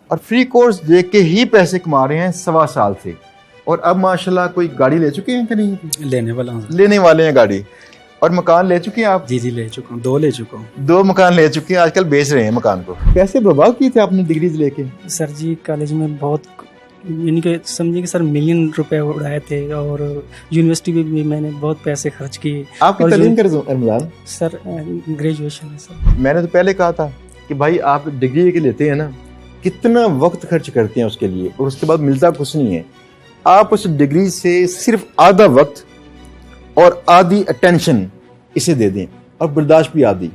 اور free course دے کے ہی پیسے کما رہے ہیں 1.25 سال سے. اور اب ماشاءاللہ کوئی گاڑی لے چکے ہیں کہ نہیں؟ لینے والا ہوں. لینے والے ہیں گاڑی. اور مکان لے چکے ہیں آپ؟ جی لے چکا ہوں, 2 لے چکا ہوں. 2 مکان لے چکے ہیں, آج کل بیچ رہے ہیں مکان کو. کیسے برباد کیے تھے آپ نے ڈگریز لے کے؟ سر جی کالج میں بہت یعنی کہ سمجھیے کہ سر ملین روپے اڑائے تھے, اور یونیورسٹی میں بھی میں نے بہت پیسے خرچ کیے. آپ کی تعلیم کا رمضان؟ سر گریجویشن ہے سر. میں نے تو پہلے کہا تھا کہ بھائی آپ ڈگری کے لیتے ہیں نا, کتنا وقت خرچ کرتے ہیں اس کے لیے, اور اس کے بعد ملتا کچھ نہیں ہے. آپ اس ڈگری سے صرف آدھا وقت اور آدھی اٹینشن اسے دے دیں, اور برداشت بھی آدھی,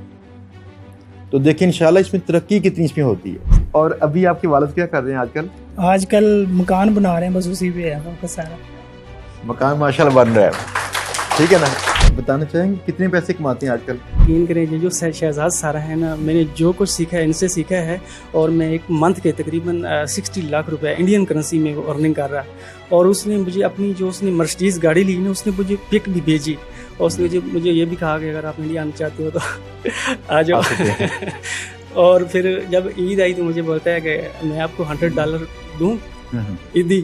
تو دیکھیں انشاءاللہ اس میں ترقی کتنی اس میں ہوتی ہے. اور ابھی آپ کے والد کیا کر رہے ہیں آج کل مکان بنا رہے ہیں, بس اسی پہ ہے سارا. مکان ماشاءاللہ بن رہا ہے, ٹھیک ہے نا. بتانا چاہیں گے کتنے پیسے کماتے ہیں آج کل؟ یقین کریں جو شہزاد سارا ہے نا, میں نے جو کچھ سیکھا ہے ان سے سیکھا ہے, اور میں ایک منتھ کے تقریباً 60 لاکھ روپے انڈین کرنسی میں وہ ارننگ کر رہا ہے. اور اس نے مجھے اپنی جو اس نے مرسڈیز گاڑی لی نا, اس نے مجھے پک بھی بھیجی, اور اس نے مجھے یہ بھی کہا کہ اگر آپ انڈیا آنا چاہتے ہو تو آ جاؤ. اور پھر جب عید آئی تو مجھے بولتا ہے کہ میں آپ کو $100 دوں عیدی.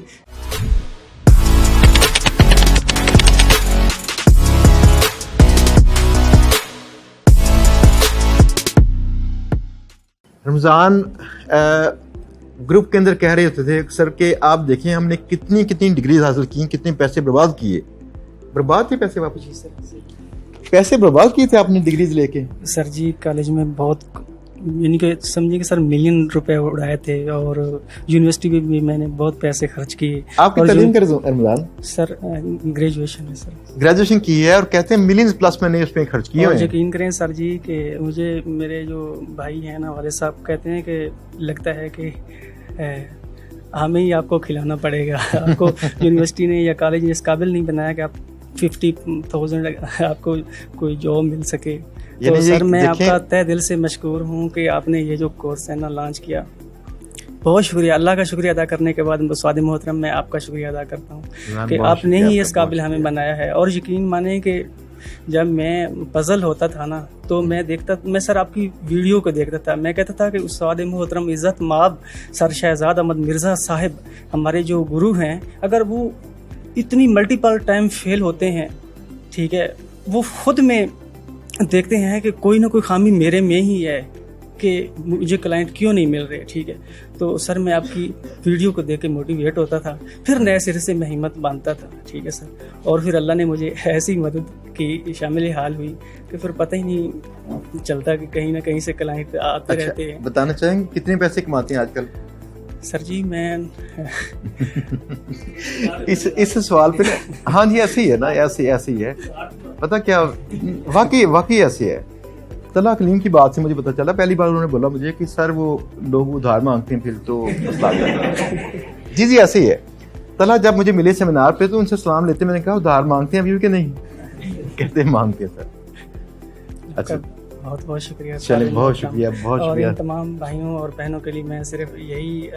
رمضان گروپ کے اندر کہہ رہے ہوتے تھے اکثر کہ آپ دیکھیں ہم نے کتنی ڈگریز حاصل کی, کتنے پیسے برباد کیے. برباد تھے پیسے واپس؟ پیسے برباد کیے تھے آپ نے ڈگریز لے کے؟ سر جی کالج میں بہت یعنی کہ سمجھیے کہ سر ملین روپے اڑائے تھے, اور یونیورسٹی میں بھی میں نے بہت پیسے خرچ کیے. آپ کی تعلیم کا رمضان؟ سر گریجویشن ہے سر. گریجویشن کی ہے, اور کہتے ہیں ملینز پلس میں نے اس پہ خرچ کیے ہیں. یقین کریں سر جی کہ مجھے میرے جو بھائی ہیں نا, والد صاحب کہتے ہیں کہ لگتا ہے کہ ہمیں ہی آپ کو کھلانا پڑے گا, آپ کو یونیورسٹی نے یا کالج نے اس قابل نہیں بنایا کہ آپ 50,000 آپ کو کوئی جاب مل سکے. تو سر میں آپ کا تہ دل سے مشکور ہوں کہ آپ نے یہ جو کورس ہے نا لانچ کیا. بہت شکریہ, اللہ کا شکریہ ادا کرنے کے بعد استاد محترم میں آپ کا شکریہ ادا کرتا ہوں کہ آپ نے ہی اس قابل ہمیں بنایا ہے. اور یقین مانیں کہ جب میں پزل ہوتا تھا نا, تو میں سر آپ کی ویڈیو کو دیکھتا تھا. میں کہتا تھا کہ استاد محترم عزت مآب سر شہزاد احمد مرزا صاحب ہمارے جو گرو ہیں, اگر وہ اتنی ملٹیپل ٹائم فیل ہوتے ہیں, ٹھیک ہے, وہ خود میں دیکھتے ہیں کہ کوئی نہ کوئی خامی میرے میں ہی ہے کہ مجھے کلائنٹ کیوں نہیں مل رہے, ٹھیک ہے. تو سر میں آپ کی ویڈیو کو دیکھ کے موٹیویٹ ہوتا تھا, پھر نئے سرے سے میں ہمت باندھتا تھا, ٹھیک ہے سر. اور پھر اللہ نے مجھے ایسی مدد کی, شامل حال ہوئی کہ پھر پتہ ہی نہیں چلتا کہ کہیں نہ کہیں سے کلائنٹ آتے رہتے ہیں. بتانا چاہیں گے کتنے پیسے کماتے ہیں آج کل؟ سر جی میں اس سوال پہ ہاں جی ایسی ہے نا, ایسی ہے. پتہ کیا واقعی ایسی ہے. طلحہ کلیم کی بات سے مجھے پتہ چلا, پہلی بار انہوں نے بولا مجھے کہ سر وہ لوگ ادھار مانگتے ہیں پھر تو جی ایسے ہی ہے. طلحہ جب مجھے ملے سیمینار پہ تو ان سے سلام لیتے, میں نے کہا ادھار مانگتے ہیں ابھی کہ نہیں؟ کہتے مانگتے سر. اچھا بہت بہت شکریہ. چلیں بہت شکریہ. اور ان تمام بھائیوں اور بہنوں کے لیے میں صرف یہی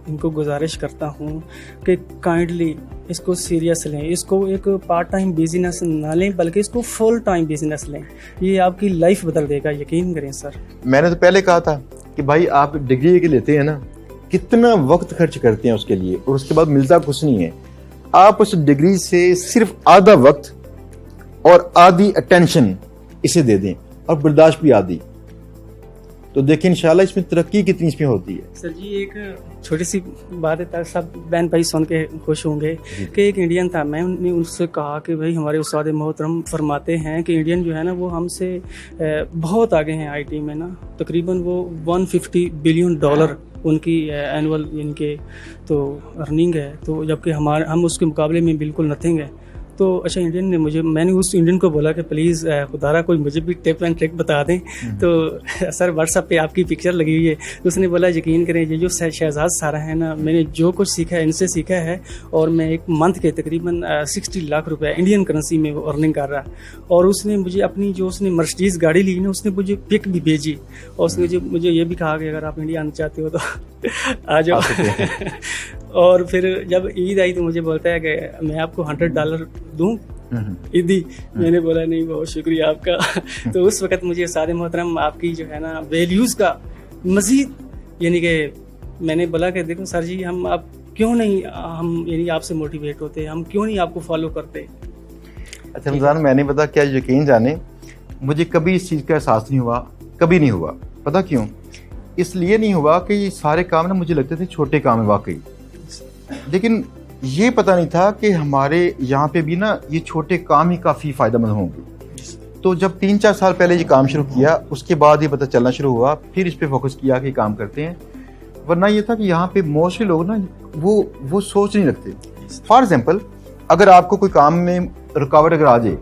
ان کو گزارش کرتا ہوں کہ کائنڈلی اس کو سیریس لیں, اس کو ایک پارٹ ٹائم بزنس نہ لیں بلکہ اس کو فل ٹائم بزنس لیں. یہ آپ کی لائف بدل دے گا, یقین کریں سر. میں نے تو پہلے کہا تھا کہ بھائی آپ ڈگری کے لیتے ہیں نا, کتنا وقت خرچ کرتے ہیں اس کے لیے, اور اس کے بعد ملتا کچھ نہیں ہے. آپ اس ڈگری سے صرف آدھا وقت اور آدھی اٹینشن اسے دے دیں, اور برداشت بھی آدھی, تو دیکھیں انشاءاللہ اس میں ترقی کتنی اس میں ہوتی ہے. سر جی ایک چھوٹی سی بات ہے, سب بہن بھائی سن کے خوش ہوں گے کہ ایک انڈین تھا, میں نے ان سے کہا کہ بھائی ہمارے استاد محترم فرماتے ہیں کہ انڈین جو ہے نا وہ ہم سے بہت آگے ہیں آئی ٹی میں نا, تقریباً وہ $150 بلین ان کی اینول ان کے تو ارننگ ہے, تو جبکہ ہم اس کے مقابلے میں بالکل نتھنگ ہے. تو اچھا انڈین نے میں نے اس انڈین کو بولا کہ پلیز خدا را کوئی مجھے بھی ٹپ اینڈ ٹرک بتا دیں. تو سر واٹس ایپ پہ آپ کی پکچر لگی ہوئی ہے, تو اس نے بولا یقین کریں یہ جو شہزاد سارا ہے نا, میں نے جو کچھ سیکھا ہے ان سے سیکھا ہے, اور میں ایک منتھ کے تقریباً 60 لاکھ روپے انڈین کرنسی میں وہ ارننگ کر رہا. اور اس نے مجھے اپنی جو اس نے مرسڈیز گاڑی لی نا, اس نے مجھے پک بھی بھیجی, اور اس نے مجھے یہ بھی کہا کہ اگر آپ انڈیا آنا چاہتے ہو تو آ جاؤ. اور پھر جب عید آئی تو مجھے بولتا ہے کہ میں آپ کو $100 دوں عیدی. میں نے بولا نہیں, بہت شکریہ آپ کا. تو اس وقت مجھے استاد محترم آپ کی جو ہے نا ویلیوز کا مزید یعنی کہ میں نے بولا کہ دیکھو سر جی ہم آپ کیوں نہیں ہم یعنی آپ سے موٹیویٹ ہوتے, ہم کیوں نہیں آپ کو فالو کرتے. اچھا رمضان, میں نہیں پتا کیا یقین جانے, مجھے کبھی اس چیز کا احساس نہیں ہوا, کبھی نہیں ہوا. پتا کیوں؟ اس لیے نہیں ہوا کہ یہ سارے کام نا مجھے لگتے تھے چھوٹے کام ہیں واقعی, لیکن یہ پتہ نہیں تھا کہ ہمارے یہاں پہ بھی نا یہ چھوٹے کام ہی کافی فائدہ مند ہوں گے. تو جب 3-4 سال پہلے یہ کام شروع کیا, اس کے بعد یہ پتہ چلنا شروع ہوا, پھر اس پہ فوکس کیا کہ کام کرتے ہیں. ورنہ یہ تھا کہ یہاں پہ موسٹلی لوگ نا وہ سوچ نہیں رکھتے. فار ایگزامپل, اگر آپ کو کوئی کام میں رکاوٹ اگر آ جائے,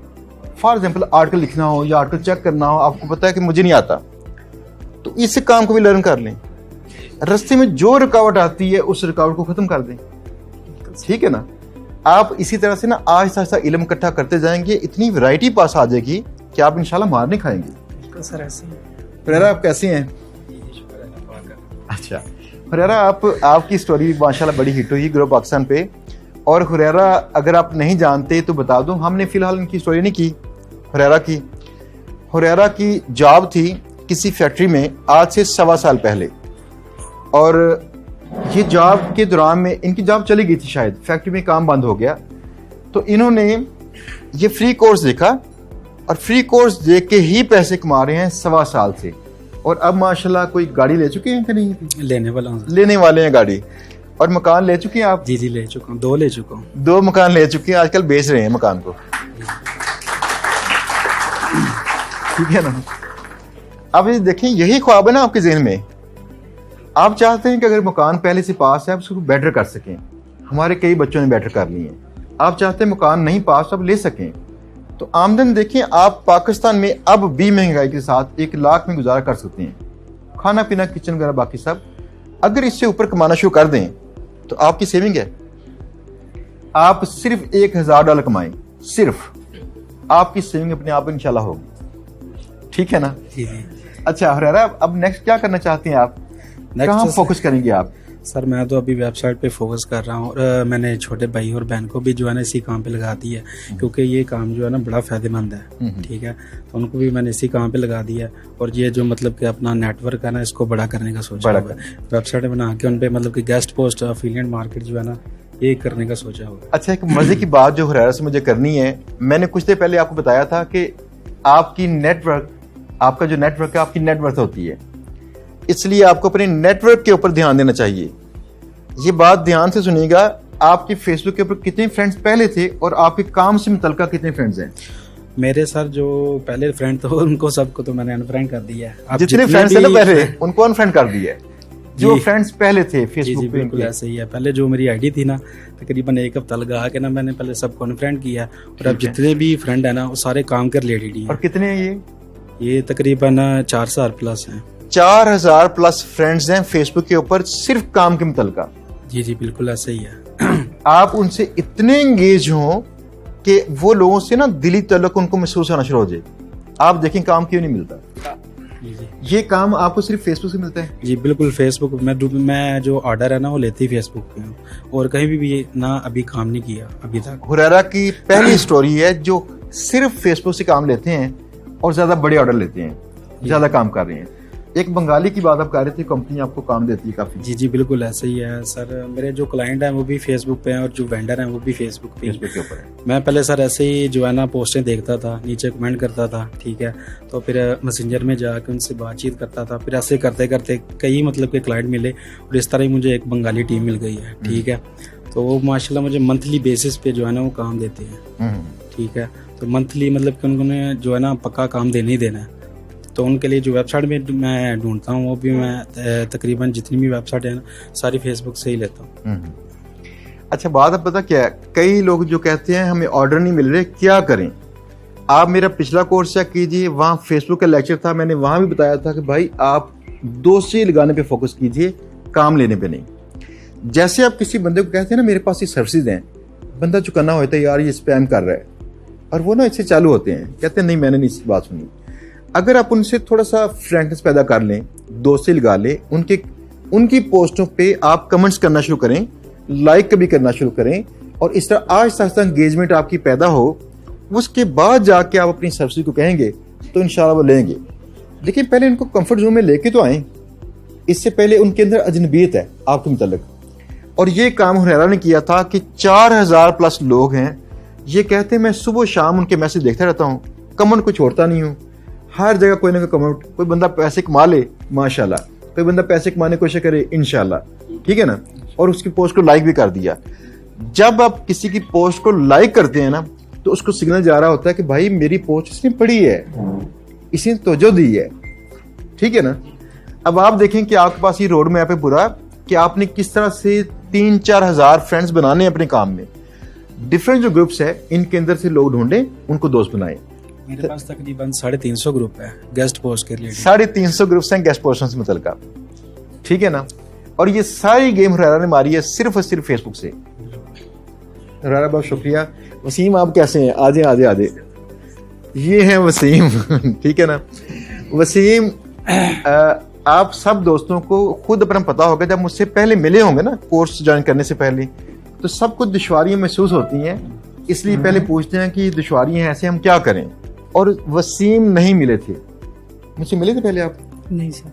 فار ایگزامپل آرٹیکل لکھنا ہو یا آرٹیکل چیک کرنا ہو, آپ کو پتا ہے کہ مجھے نہیں آتا, تو اس کام کو بھی لرن کر لیں. رستے میں جو رکاوٹ آتی ہے اس رکاوٹ کو ختم کر دیں. ٹھیک ہے نا؟ آپ اسی طرح سے نا آہستہ آہستہ علم اکٹھا کرتے جائیں گے, اتنی ویرائٹی پاس آ جائے گی کہ آپ انشاءاللہ مار نہیں کھائیں گے. سر ایسے ہی. فریرا آپ کیسے ہیں؟ اچھا فریرا, آپ کی سٹوری ماشاءاللہ بڑی ہٹ ہوئی گرو پاکستان پہ. اور حریرہ اگر آپ نہیں جانتے تو بتا دوں, ہم نے فی الحال ان کی سٹوری نہیں کی حریرہ کی. حریرہ کی جاب تھی کسی فیکٹری میں آج سے 1.25 سال پہلے, اور یہ جاب کے دوران میں ان کی جاب چلی گئی تھی, شاید فیکٹری میں کام بند ہو گیا, تو انہوں نے یہ فری کورس دیکھا, اور فری کورس دیکھ کے ہی پیسے کما رہے ہیں 1.25 سال سے. اور اب ماشاءاللہ کوئی گاڑی لے چکے ہیں کہ نہیں؟ لینے والے ہیں گاڑی. اور مکان لے چکے ہیں آپ؟ جی لے چکا ہوں, 2 لے چکا ہوں. 2 مکان لے چکے ہیں, آج کل بیچ رہے ہیں مکان کو. ٹھیک ہے نا؟ اب یہ دیکھیں, یہی خواب ہے نا آپ کے ذہن میں. آپ چاہتے ہیں کہ اگر مکان پہلے سے پاس ہے آپ اس کو بیٹر کر سکیں. ہمارے کئی بچوں نے بیٹر کر لی ہیں. آپ چاہتے ہیں مکان نہیں پاس اب لے سکیں. تو آمدن دیکھیں, آپ پاکستان میں اب بھی مہنگائی کے ساتھ 1 لاکھ میں گزارا کر سکتے ہیں. کھانا پینا, کچن وغیرہ باقی سب. اگر اس سے اوپر کمانا شروع کر دیں تو آپ کی سیونگ ہے, آپ صرف $1,000 کمائیں, صرف آپ کی سیونگ اپنے آپ انشاءاللہ ہوگی. ٹھیک ہے نا؟ جی. اچھا حریرہ, اب نیکسٹ کیا کرنا چاہتے ہیں آپ؟ کہاں فوکس کریں گے آپ؟ سر میں تو ابھی ویب سائٹ پہ فوکس کر رہا ہوں, اور میں نے چھوٹے بھائی اور بہن کو بھی جو ہے نا اسی کام پہ لگا دی ہے, کیونکہ یہ کام جو ہے نا بڑا فائدہ مند ہے. ٹھیک ہے, تو ان کو بھی میں نے اسی کام پہ لگا دیا. اور یہ جو مطلب کہ اپنا نیٹ ورک ہے نا, اس کو بڑا کرنے کا سوچا ہوا ہے. ویب سائٹ بنا کے ان پہ مطلب کہ گیسٹ پوسٹ, افیلینٹ مارکیٹ جو ہے نا یہ کرنے کا سوچا ہوا. اچھا, ایک مزے کی بات جو حریرہ سے مجھے کرنی ہے, میں نے کچھ دیر پہلے آپ کو بتایا تھا کہ آپ کی نیٹ ورک, آپ کا جو نیٹ ورک ہے آپ کی نیٹ ورتھ ہوتی ہے, اس لیے آپ کو اپنے نیٹ ورک کے اوپر دھیان دینا چاہیے. یہ بات دھیان سے سنیے گا, آپ کے فیس بک کے اوپر کتنے فرینڈز پہلے تھے اور آپ کے کام سے متعلقہ کتنے فرینڈز ہیں؟ میرے سر جو پہلے فرینڈ تھے ان کو سب کو تو میں نے انفرینڈ کر دیا ہے. جتنے فرینڈز تھے نا پہلے ان کو انفرینڈ کر دیا ہے, جو فرینڈز پہلے تھے فیس بک پہ. بالکل ایسا ہی ہے. پہلے جو میری آئی ڈی تھی نا تقریباً 1 ہفتہ لگا کے نا میں نے پہلے سب کو انفرینڈ کیا, اور اب جتنے بھی فرینڈ ہیں نا وہ سارے کام کے ریلیٹڈ ہیں. اور کتنے ہیں یہ تقریباً 4,000 پلس ہیں. 4,000 پلس فرینڈز ہیں فیس بک کے اوپر صرف کام کے متعلقہ. جی بالکل ایسا ہی ہے. آپ ان سے اتنے انگیج ہوں کہ وہ لوگوں سے نا دلی تعلق ان کو محسوس ہونا شروع ہو جائے. آپ دیکھیں کام کیوں نہیں ملتا. یہ کام آپ کو صرف فیس بک سے ملتا ہے؟ جی بالکل, فیس بک میں جو آرڈر ہے نا وہ لیتی فیس بک پہ, اور کہیں بھی نہ ابھی کام نہیں کیا ابھی تک. حریرہ کی پہلی سٹوری ہے جو صرف فیس بک سے کام لیتے ہیں اور زیادہ بڑے آرڈر لیتے ہیں, زیادہ کام کر رہے ہیں. ایک بنگالی کی بات آپ کہہ رہے تھے, کمپنی آپ کو کام دیتی ہے کافی. جی بالکل ایسا ہی ہے سر. میرے جو کلائنٹ ہیں وہ بھی فیس بک پہ ہیں, اور جو وینڈر ہیں وہ بھی فیس بک پہ کے اوپر ہے. میں پہلے سر ایسے ہی جو ہے نا پوسٹیں دیکھتا تھا, نیچے کمنٹ کرتا تھا. ٹھیک ہے, تو پھر میسنجر میں جا کے ان سے بات چیت کرتا تھا. پھر ایسے کرتے کرتے کئی مطلب کہ کلائنٹ ملے, اور اس طرح ہی مجھے ایک بنگالی ٹیم مل گئی ہے. ٹھیک ہے, تو وہ ماشاء اللہ مجھے منتھلی بیسس پہ جو ہے نا وہ کام دیتے ہیں. ٹھیک ہے, تو منتھلی مطلب کہ انہوں نے جو ہے نا پکا کام دینا ہی دینا ہے. تو ان کے لیے جو ویب سائٹ میں ڈھونڈتا ہوں وہ بھی میں تقریباً جتنی بھی ویب سائٹ ہے نا ساری فیس بک سے ہی لیتا ہوں. اچھا, بات اب پتا کیا ہے, کئی لوگ جو کہتے ہیں ہمیں آرڈر نہیں مل رہے, کیا کریں؟ آپ میرا پچھلا کورس چیک کیجیے, وہاں فیس بک کا لیکچر تھا, میں نے وہاں بھی بتایا تھا کہ بھائی آپ دوستی لگانے پہ فوکس کیجیے, کام لینے پہ نہیں. جیسے آپ کسی بندے کو کہتے ہیں نا میرے پاس یہ سروسز ہیں, بندہ چکنا ہوتا ہے یار یہ اسپیم کر رہا ہے, اور وہ نا اس سے چالو ہوتے ہیں, کہتے ہیں نہیں میں نے نہیں اس بات سنی. اگر آپ ان سے تھوڑا سا فرینکنس پیدا کر لیں, دوستی لگا لیں, ان کی پوسٹوں پہ آپ کمنٹس کرنا شروع کریں, لائک کبھی کرنا شروع کریں, اور اس طرح آہستہ آہستہ انگیجمنٹ آپ کی پیدا ہو, اس کے بعد جا کے آپ اپنی سروس کو کہیں گے تو انشاءاللہ وہ لیں گے. لیکن پہلے ان کو کمفرٹ زون میں لے کے تو آئیں. اس سے پہلے ان کے اندر اجنبیت ہے آپ کے متعلق. اور یہ کام ہریرا نے کیا تھا کہ 4000+ لوگ ہیں, یہ کہتے ہیں میں صبح شام ان کے میسج دیکھتا رہتا ہوں, کمنٹ کو چھوڑتا نہیں ہوں, ہر جگہ کوئی نہ کوئی کمنٹ, کوئی بندہ پیسے کما لے ماشاءاللہ, کوئی بندہ پیسے کمانے کی کوشش کرے انشاءاللہ, ٹھیک ہے نا, اور اس کی پوسٹ کو لائک بھی کر دیا. جب آپ کسی کی پوسٹ کو لائک کرتے ہیں نا تو اس کو سگنل جا رہا ہوتا ہے کہ بھائی میری پوسٹ اس نے پڑھی ہے, اس نے توجہ دی ہے, ٹھیک ہے نا. اب آپ دیکھیں کہ آپ کے پاس یہ روڈ میپ ہے پورا کہ آپ نے کس طرح سے 3-4 ہزار فرینڈز بنانے ہیں اپنے کام میں. ڈفرینٹ جو گروپس ہے ان کے اندر سے لوگ ڈھونڈیں, ان کو دوست بنائیں. میرے پاس تقریباً 350 گروپ ہے گیسٹ پوسٹ کے ریلیٹڈ. 350 گروپس ہیں گیسٹ پوسٹوں سے متعلقہ, ٹھیک ہے نا. اور یہ ساری گیم ہریرا نے ماری ہے صرف اور صرف فیس بک سے. ہریرا بہت شکریہ. وسیم آپ کیسے ہیں؟ آجے. یہ ہیں وسیم, ٹھیک ہے نا. وسیم آپ سب دوستوں کو خود اپنا پتا ہوگا, جب مجھ سے پہلے ملے ہوں گے نا کورس جوائن کرنے سے پہلے, تو سب کو دشواریاں محسوس ہوتی ہیں, اس لیے پہلے پوچھتے ہیں کہ دشواریاں ہیں ایسے ہم کیا کریں. اور وسیم نہیں ملے تھے مجھ سے, ملے تھے پہلے آپ؟ نہیں سر.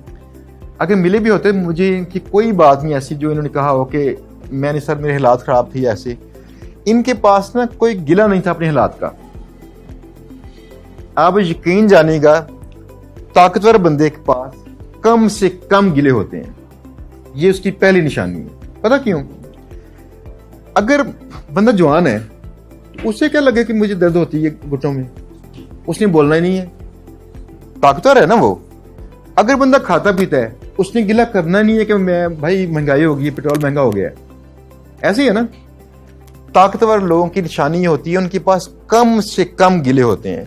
اگر ملے بھی ہوتے مجھے ان کی کوئی بات نہیں ایسی جو انہوں نے کہا ہو کہ میں نے سر میرے حالات خراب تھے ایسے. ان کے پاس نا کوئی گلہ نہیں تھا اپنے حالات کا. آپ یقین جانے گا طاقتور بندے کے پاس کم سے کم گلے ہوتے ہیں, یہ اس کی پہلی نشانی ہے. پتہ کیوں؟ اگر بندہ جوان ہے اسے کیا لگے کہ مجھے درد ہوتی ہے گھٹنوں میں, اس نے بولنا ہی نہیں ہے, طاقتور ہے نا وہ. اگر بندہ کھاتا پیتا ہے اس نے گلہ کرنا نہیں ہے کہ میں بھائی مہنگائی ہوگی, پیٹرول مہنگا ہو گیا ہے, ایسے ہی ہے نا. طاقتور لوگوں کی نشانی یہ ہوتی ہے ان کے پاس کم سے کم گلے ہوتے ہیں.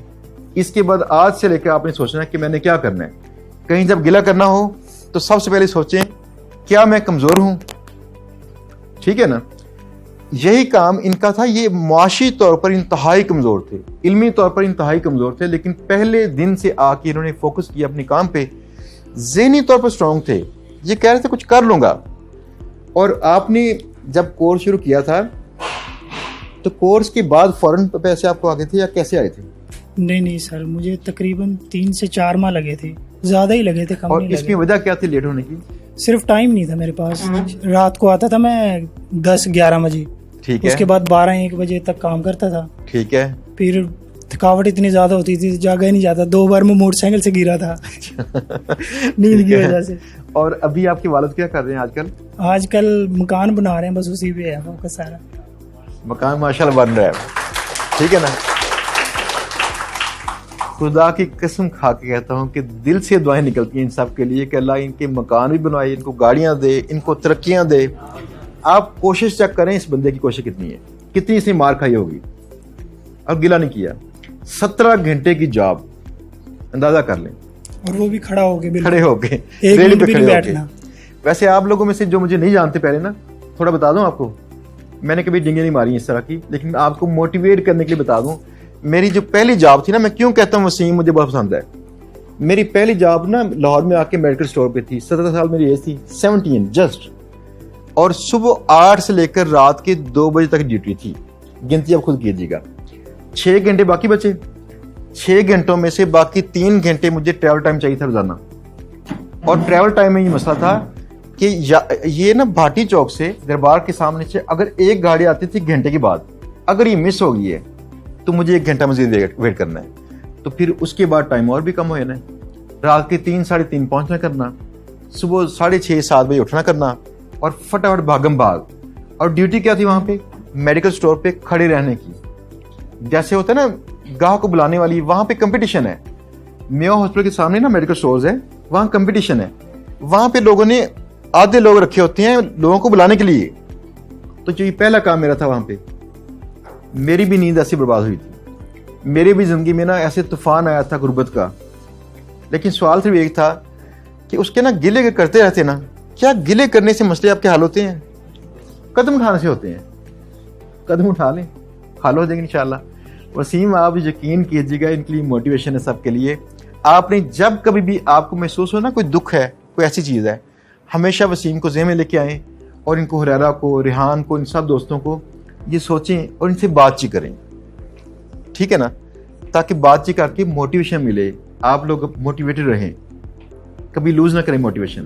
اس کے بعد آج سے لے کے آپ نے سوچنا کہ میں نے کیا کرنا ہے. کہیں جب گلہ کرنا ہو تو سب سے پہلے سوچیں کیا میں کمزور ہوں, ٹھیک ہے نا. یہی کام ان کا تھا. یہ معاشی طور پر انتہائی کمزور تھے, علمی طور پر انتہائی کمزور تھے, لیکن پہلے دن سے آ کے انہوں نے فوکس کیا اپنے کام پہ. ذہنی طور پر اسٹرانگ تھے, یہ کہہ رہے تھے کچھ کر لوں گا. اور آپ نے جب کورس شروع کیا تھا تو کورس کے بعد فوراً پیسے آپ کو آگے تھے یا کیسے آئے تھے؟ نہیں سر, مجھے تقریباً 3 سے 4 ماہ لگے تھے, زیادہ ہی لگے تھے, کم اور نہیں اس کی لگے. وجہ کیا تھی لیٹ ہونے کی؟ صرف ٹائم نہیں تھا میرے پاس. رات کو آتا تھا میں 10-11 بجے, ٹھیک ہے, اس کے بعد 12-1 بجے تک کام کرتا تھا. ٹھیک ہے. پھر تھکاوٹ اتنی زیادہ ہوتی تھی, جاگا ہی نہیں جاتا. 2 بار میں موٹر سائیکل سے گرا تھا نیند کی وجہ سے. اور ابھی آپ کے والد کیا کر رہے ہیں آج کل؟ آج کل مکان بنا رہے ہیں, بس اسی پہ ہے فوکس سارا. مکان ماشاءاللہ بن رہا ہے, ٹھیک ہے نا. خدا کی قسم کھا کے کہتا ہوں کہ دل سے دعائیں نکلتی ہیں ان سب کے لیے کہ اللہ ان کے مکان بھی بنوائے, ان کو گاڑیاں دے, ان کو ترقیاں دے. آپ کوشش چیک کریں اس بندے کی کوشش کتنی ہے, کتنی اس نے مار کھائی ہوگی. اور گلہ نہیں کیا. 17 گھنٹے کی جاب, اندازہ کر لیں. اور وہ بھی کھڑا ہو کے, کھڑے ہو کے, ایک ریل منٹ پہ بھی کھڑے نہیں ہو کے. بیٹھنا. ویسے آپ لوگوں میں سے جو مجھے نہیں جانتے پہلے نا, تھوڑا بتا دوں آپ کو, میں نے کبھی ڈنگیں نہیں ماری اس طرح کی, لیکن آپ کو موٹیویٹ کرنے کے لیے بتا دوں. میری جو پہلی جاب تھی نا, میں کیوں کہتا ہوں وسیم مجھے بہت پسند ہے. میری پہلی جاب نا لاہور میں آ کے میڈیکل اسٹور پہ تھی. 17 سال میری ایج تھی, 17 جسٹ. اور صبح 8 سے لے کر رات کے 2 بجے تک ڈیوٹی تھی. گنتی آپ خود کیجیے گا. 6 گھنٹے باقی بچے. 6 گھنٹوں میں سے باقی 3 گھنٹے مجھے ٹریول ٹائم چاہیے تھا روزانہ. اور ٹریول ٹائم میں یہ مسئلہ تھا کہ یہ نا بھاٹی چوک سے دربار کے سامنے سے اگر ایک گاڑی آتی تھی گھنٹے کے بعد, اگر یہ مس ہو گئی ہے تو مجھے 1 گھنٹہ مزید ویٹ کرنا ہے. تو پھر اس کے بعد ٹائم اور بھی کم ہو جانا ہے. رات کے 3-3:30 پہنچنا کرنا, صبح 6:30-7 بجے اٹھنا کرنا, اور فٹافٹ بھاگم بھاگ. اور ڈیوٹی کیا تھی وہاں پہ؟ میڈیکل اسٹور پہ کھڑے رہنے کی. جیسے ہوتا ہے نا گاہک کو بلانے والی, وہاں پہ کمپٹیشن ہے. میو ہاسپٹل کے سامنے نا میڈیکل اسٹورز ہے, وہاں کمپٹیشن ہے. وہاں پہ لوگوں نے آدھے لوگ رکھے ہوتے ہیں لوگوں کو بلانے کے لیے. تو جو یہ پہلا کام میرا تھا وہاں پہ, میری بھی نیند ایسی برباد ہوئی تھی. میری بھی زندگی میں نا ایسے طوفان آیا تھا غربت کا. لیکن سوال صرف ایک تھا کہ اس کے نا گلے کرتے رہتے نا, کیا گلے کرنے سے مسئلے آپ کے حل ہوتے ہیں؟ قدم اٹھانے سے ہوتے ہیں. قدم اٹھا لیں, حل ہو جائیں گے انشاءاللہ. وسیم آپ یقین کیجیے گا, ان کے لیے موٹیویشن ہے سب کے لیے. آپ نے جب کبھی بھی آپ کو محسوس ہو نا کوئی دکھ ہے, کوئی ایسی چیز ہے, ہمیشہ وسیم کو ذہن میں لے کے آئیں, اور ان کو ہریرا کو, ریحان کو, ان سب دوستوں کو یہ سوچیں اور ان سے بات چیت کریں, ٹھیک ہے نا, تاکہ بات چیت کر کے موٹیویشن ملے. آپ لوگ موٹیویٹڈ رہیں, کبھی لوز نہ کریں موٹیویشن.